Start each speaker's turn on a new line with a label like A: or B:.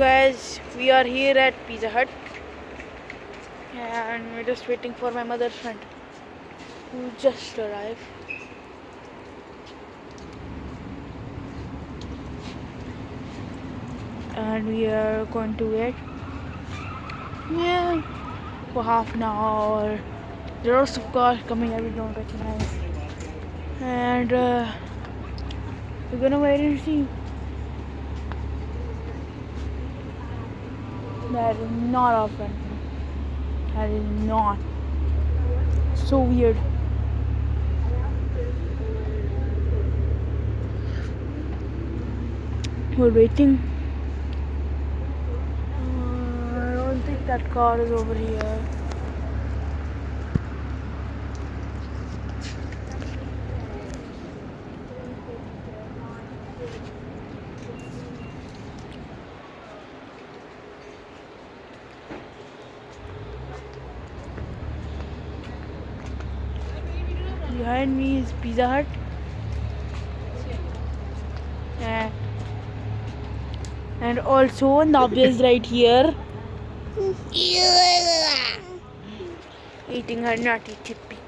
A: guys, we are here at Pizza Hut and we're just waiting for my mother's friend who just arrived. And we are going to wait for half an hour. There are lots of cars coming that we don't recognize. And we're gonna wait and see. That is not our friend. That is not. So weird. We're waiting. I don't think that car is over here. Behind me is Pizza Hut. And also Navya is right here eating her nutty chippy.